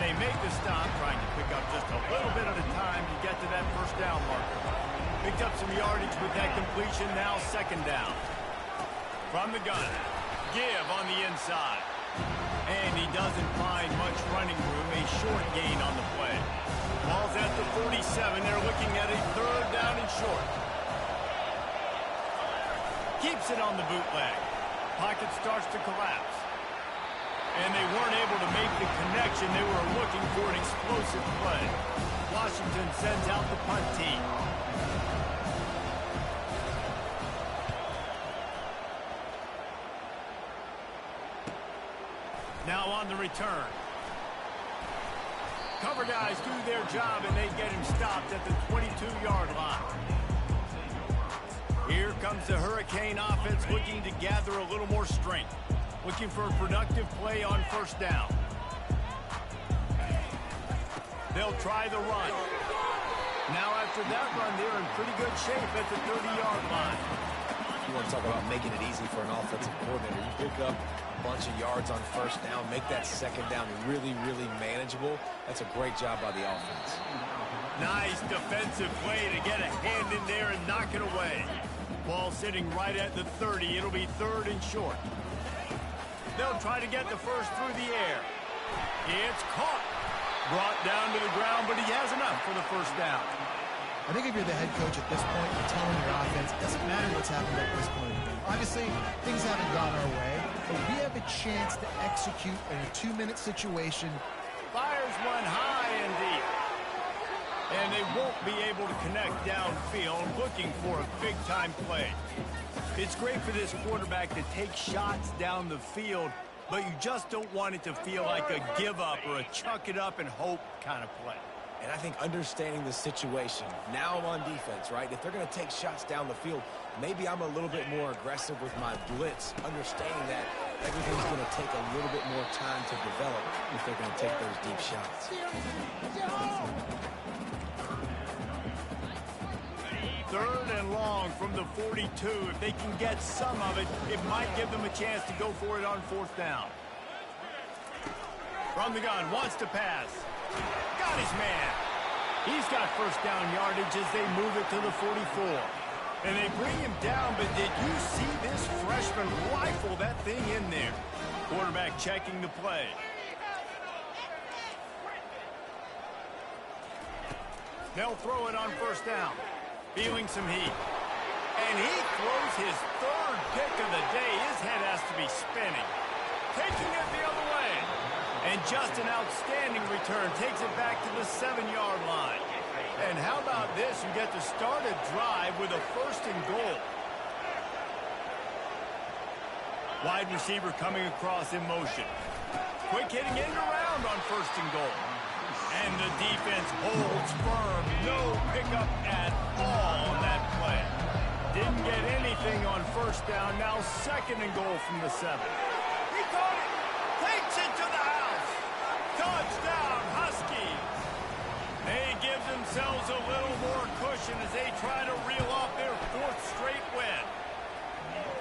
They make the stop, trying to pick up just a little bit at a time to get to that 1st down marker. Picked up some yardage with that completion. Now 2nd down. From the gun, give on the inside. And he doesn't find much running room, a short gain on the play. Ball's at the 47. They're looking at a 3rd down and short. Keeps it on the bootleg. Pocket starts to collapse. And they weren't able to make the connection. They were looking for an explosive play. Washington sends out the punt team. Now on the return. Cover guys do their job, and they get him stopped at the 22-yard line. Here comes the Hurricane offense looking to gather a little more strength. Looking for a productive play on 1st down. They'll try the run. Now after that run, they're in pretty good shape at the 30-yard line. You want to talk about making it easy for an offensive coordinator. You pick up a bunch of yards on 1st down, make that 2nd down really, really manageable. That's a great job by the offense. Nice defensive play to get a hand in there and knock it away. Ball sitting right at the 30. It'll be 3rd and short. They'll try to get the first through the air. It's caught. Brought down to the ground, but he has enough for the 1st down. I think if you're the head coach at this point, you're telling your offense, it doesn't matter what's happened at this point. Obviously, things haven't gone our way, but we have a chance to execute in a 2-minute situation. Fires one high and deep. And they won't be able to connect downfield, looking for a big-time play. It's great for this quarterback to take shots down the field, but you just don't want it to feel like a give-up or a chuck it up and hope kind of play. And I think understanding the situation, now I'm on defense, right? If they're going to take shots down the field, maybe I'm a little bit more aggressive with my blitz, understanding that everything's going to take a little bit more time to develop if they're going to take those deep shots. 3rd and long from the 42. If they can get some of it, it might give them a chance to go for it on 4th down. From the gun, wants to pass. Got his man. He's got 1st down yardage as they move it to the 44. And they bring him down, but did you see this freshman rifle that thing in there? Quarterback checking the play. They'll throw it on 1st down. Feeling some heat. And he throws his 3rd pick of the day. His head has to be spinning. Taking it the other way. And just an outstanding return. Takes it back to the 7-yard line. And how about this? You get to start a drive with a 1st and goal. Wide receiver coming across in motion. Quick hitting end around on 1st and goal. And the defense holds firm. No pickup at all on that play. Didn't get anything on first down. Now 2nd and goal from the 7. He caught it. Takes it to the house. Touchdown, Huskies. They give themselves a little more cushion as they try to reel off their 4th straight win.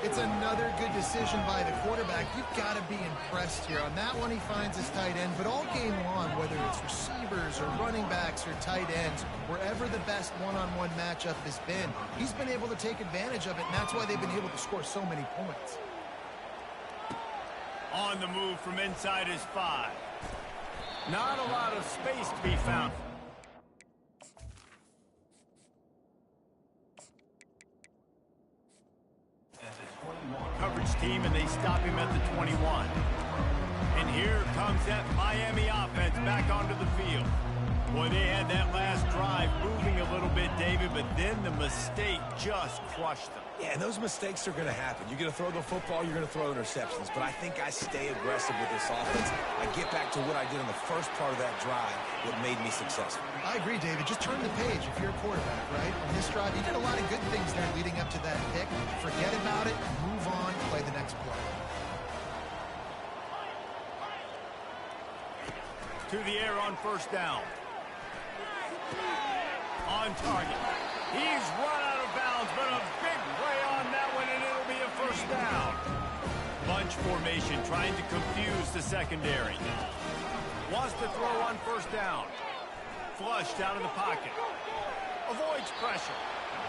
It's another good decision by the quarterback. You've got to be impressed here. On that one, he finds his tight end. But all game long, whether it's receivers or running backs or tight ends, wherever the best one-on-one matchup has been, he's been able to take advantage of it, and that's why they've been able to score so many points. On the move from inside his 5. Not a lot of space to be found. Coverage team, and they stop him at the 21. And here comes that Miami offense back onto the field. Boy, they had that last drive moving a little bit, David, but then the mistake just crushed them. Yeah, and those mistakes are going to happen. You're going to throw the football, you're going to throw interceptions. But I think I stay aggressive with this offense. I get back to what I did in the first part of that drive, what made me successful. I agree, David. Just turn the page if you're a quarterback, right? On this drive, you did a lot of good things there leading up to that pick. Forget about it, move on, play the next play. To the air on first down. On target. He's run out of bounds, but a big play on that one, and it'll be a first down. Bunch formation trying to confuse the secondary. Wants to throw on first down. Flushed out of the pocket. Avoids pressure.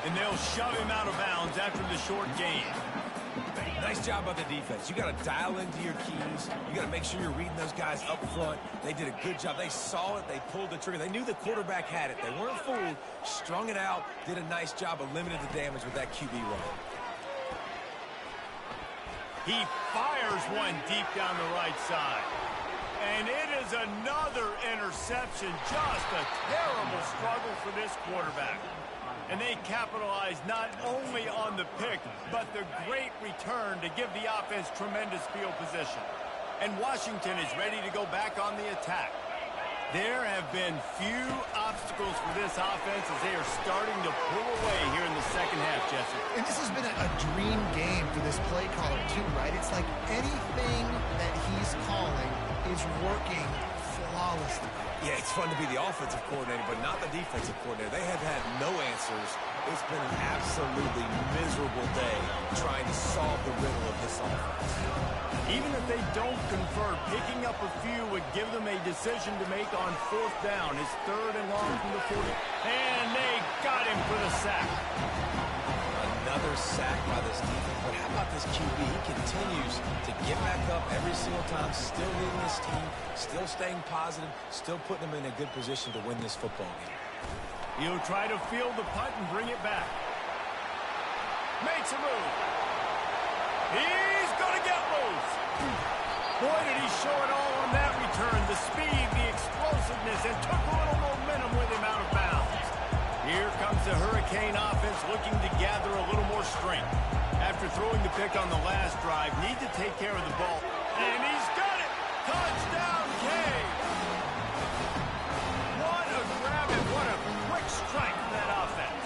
And they'll shove him out of bounds after the short gain. Nice job by the defense. You got to dial into your keys. You got to make sure you're reading those guys up front. They did a good job. They saw it. They pulled the trigger. They knew the quarterback had it. They weren't fooled. Strung it out. Did a nice job of limiting the damage with that QB run. He fires one deep down the right side. And it is another interception. Just a terrible struggle for this quarterback. And they capitalize not only on the pick, but the great return to give the offense tremendous field position. And Washington is ready to go back on the attack. There have been few obstacles for this offense as they are starting to pull away here in the second half, Jesse. And this has been a dream game for this play caller, too, right? It's like anything that he's calling is working flawlessly. Yeah, it's fun to be the offensive coordinator, but not the defensive coordinator. They have had no answers. It's been an absolutely miserable day trying to solve the riddle of this offense. Even if they don't convert, picking up a few would give them a decision to make on fourth down. It's 3rd and long from the 40. And they got him for the sack. Another sack by this defense. But how about this QB? He continues to get back up every single time, still leading his team, still staying positive, still putting them in a good position to win this football game. He'll try to field the punt and bring it back. Makes a move. He's going to get loose. Boy, did he show it all on that return. The speed, the explosiveness, and took a little momentum with him out of bounds. Here comes the Hurricane offense looking to gather a little more strength. After throwing the pick on the last drive, need to take care of the ball. And he's got it! Touchdown, Kay! What a grab and what a quick strike from that offense.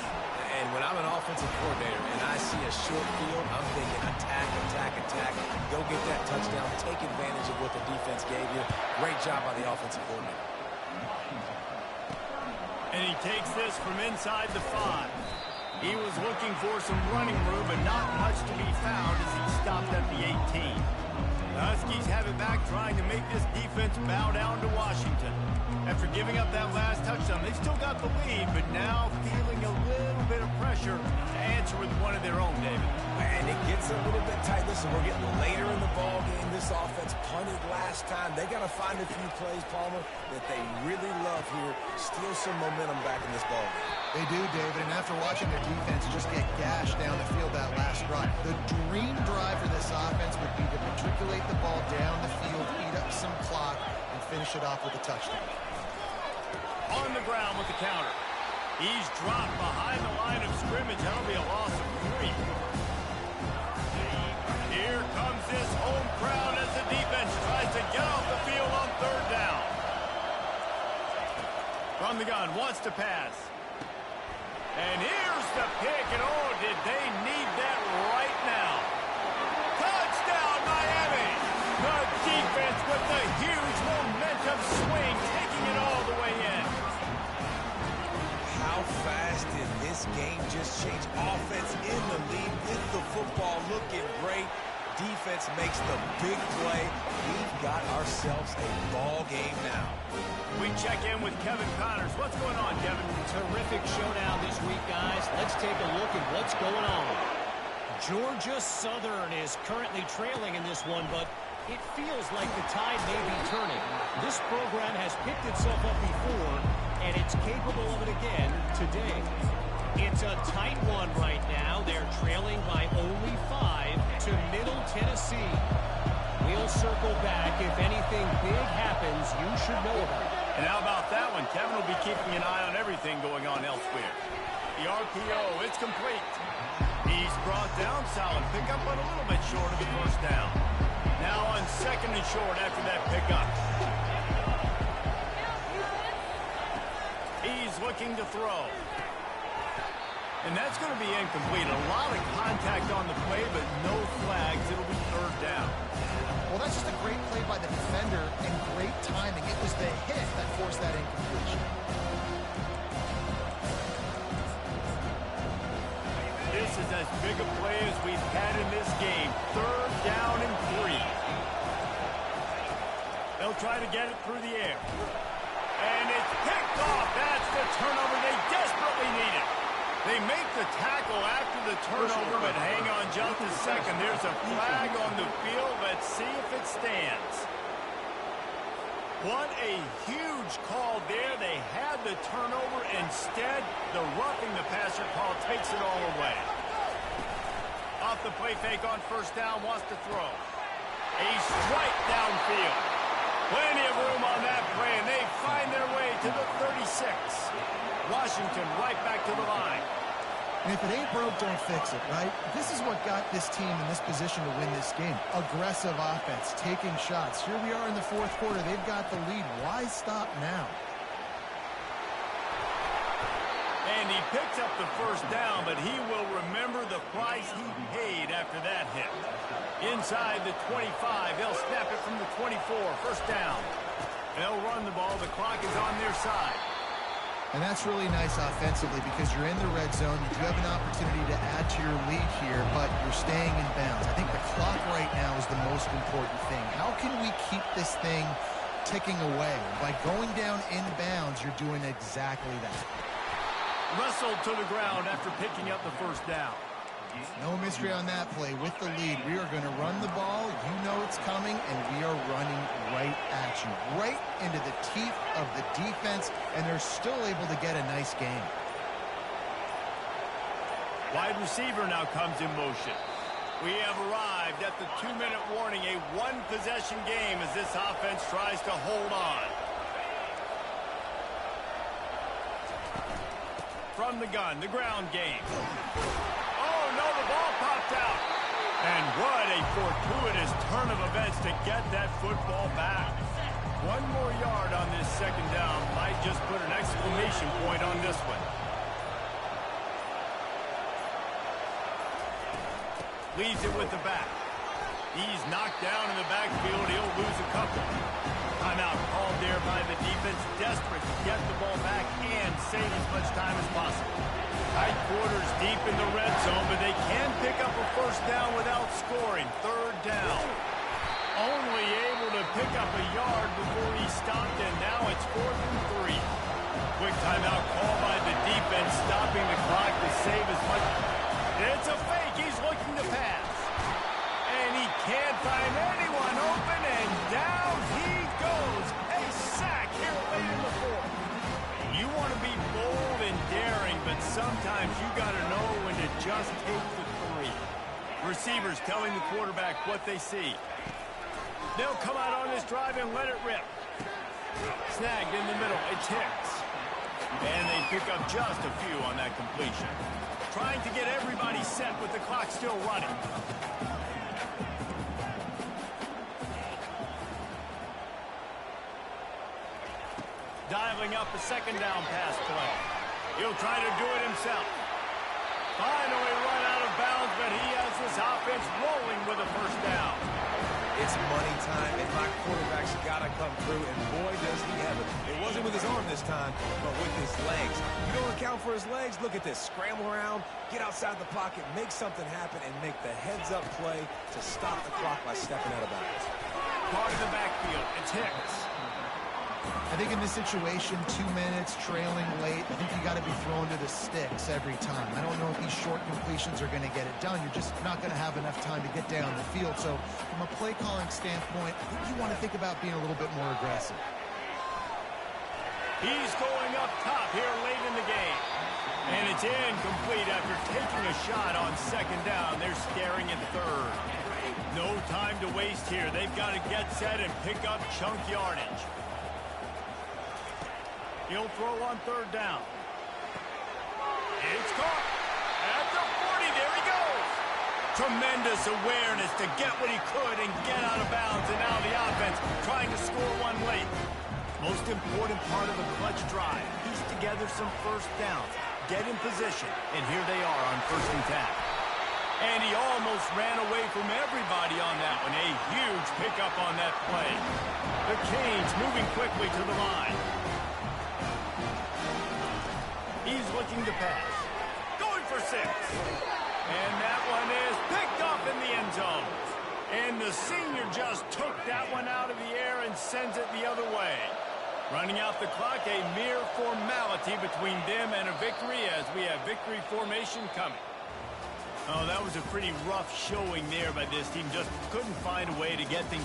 And when I'm an offensive coordinator and I see a short field, I'm thinking attack, attack, attack. Go get that touchdown. Take advantage of what the defense gave you. Great job by the offensive coordinator. And he takes this from inside the 5. He was looking for some running room, but not much to be found as he stopped at the 18. The Huskies have it back, trying to make this defense bow down to Washington. After giving up that last touchdown, they've still got the lead, but now feeling a little bit of pressure to answer with one of their own, David. And it gets a little bit tight. Listen, we're getting later in the ball game. This offense punted last time. They got to find a few plays, Palmer, that they really love here. Steal some momentum back in this ball game. They do, David, and after watching their defense just get gashed down the field that last drive, the dream drive for this offense would be to matriculate the ball down the field, eat up some clock, and finish it off with a touchdown. On the ground with the counter. He's dropped behind the line of scrimmage. That'll be a loss of 3. Here comes this home crowd as the defense tries to get off the field on 3rd down. And here's the pick, and oh, did they need that right now. Touchdown, Miami! The defense with the huge momentum swing, taking it all the way in. How fast did this game just change? Offense in the lead with the football looking great. Defense makes the big play. We've got ourselves a ball game now. We check in with Kevin Connors. What's going on, Kevin? Terrific showdown this week, guys. Let's take a look at what's going on. Georgia Southern is currently trailing in this one, but it feels like the tide may be turning. This program has picked itself up before, and it's capable of it again today. It's a tight one right now. They're trailing by only 5 to Middle Tennessee. We'll circle back. If anything big happens, you should know about it. And how about that one? Kevin will be keeping an eye on everything going on elsewhere. The RPO, it's complete. He's brought down. Solid pickup, but a little bit short of the first down. Now on 2nd and short after that pickup. He's looking to throw. And that's going to be incomplete. A lot of contact on the play, but no flags. It'll be 3rd down. Well, that's just a great play by the defender and great timing. It was the hit that forced that incompletion. This is as big a play as we've had in this game. 3rd down and 3. They'll try to get it through the air. And it's picked off. That's the turnover they desperately needed. They make the tackle after the turnover, but hang on just a second. There's a flag on the field. Let's see if it stands. What a huge call there. They had the turnover. Instead, the roughing the passer call takes it all away. Off the play fake on 1st down, wants to throw. A strike downfield. Plenty of room on that play, and they find their way to the 36. Washington right back to the line. And if it ain't broke, don't fix it, right? This is what got this team in this position to win this game. Aggressive offense, taking shots. Here we are in the 4th quarter. They've got the lead. Why stop now? And he picks up the 1st down, but he will remember the price he paid after that hit. Inside the 25, they'll snap it from the 24. 1st down. They'll run the ball. The clock is on their side. And that's really nice offensively because you're in the red zone. You do have an opportunity to add to your lead here, but you're staying in bounds. I think the clock right now is the most important thing. How can we keep this thing ticking away? By going down in bounds, you're doing exactly that. Wrestled to the ground after picking up the 1st down. No mystery on that play. With the lead, we are going to run the ball. You know it's coming, and we are running right at you. Right into the teeth of the defense, and they're still able to get a nice game. Wide receiver now comes in motion. We have arrived at the 2-minute warning, a 1-possession game as this offense tries to hold on. From the gun, the ground game. Oh, no, the ball popped out. And what a fortuitous turn of events to get that football back. 1 more yard on this 2nd down might just put an exclamation point on this one. Leaves it with the back. He's knocked down in the backfield. He'll lose a couple. Timeout called there by the defense, desperate to get the ball back and save as much time as possible. Tight quarters deep in the red zone, but they can pick up a 1st down without scoring. 3rd down. Only able to pick up a yard before he stopped, and now it's 4th and 3. Quick timeout call by the defense, stopping the clock to save as much. It's a fake. He's looking to pass. And he can't find anyone open, and down he goes. A sack here late in the 4th. You want to be bold and daring, but sometimes you got to know when to just take the 3. Receivers telling the quarterback what they see. They'll come out on this drive and let it rip. Snagged in the middle. It's Hicks. And they pick up just a few on that completion. Trying to get everybody set with the clock still running. Dialing up a 2nd down pass play. He'll try to do it himself. offense rolling with a first down. It's money time, and my quarterback's got to come through, and boy, does he have it. It wasn't with his arm this time, but with his legs. You don't account for his legs? Look at this. Scramble around, get outside the pocket, make something happen, and make the heads-up play to stop the clock by stepping out of bounds. Part of the backfield, it's Hicks. I think in this situation, 2 minutes, trailing late, I think you got to be thrown to the sticks every time. I don't know if these short completions are going to get it done. You're just not going to have enough time to get down the field. So from a play calling standpoint, I think you want to think about being a little bit more aggressive. He's going up top here late in the game. And it's incomplete after taking a shot on second down. They're staring at third. No time to waste here. They've got to get set and pick up chunk yardage. He'll throw on third down. It's caught. At the 40, there he goes. Tremendous awareness to get what he could and get out of bounds. And now the offense trying to score one late. Most important part of the clutch drive. Piece together some first downs. Get in position. And here they are on 1st and 10. And he almost ran away from everybody on that one. A huge pickup on that play. The Canes moving quickly to the line. He's looking to pass. Going for 6. And that one is picked up in the end zone. And the senior just took that one out of the air and sends it the other way. Running out the clock, a mere formality between them and a victory as we have victory formation coming. Oh, that was a pretty rough showing there by this team. Just couldn't find a way to get things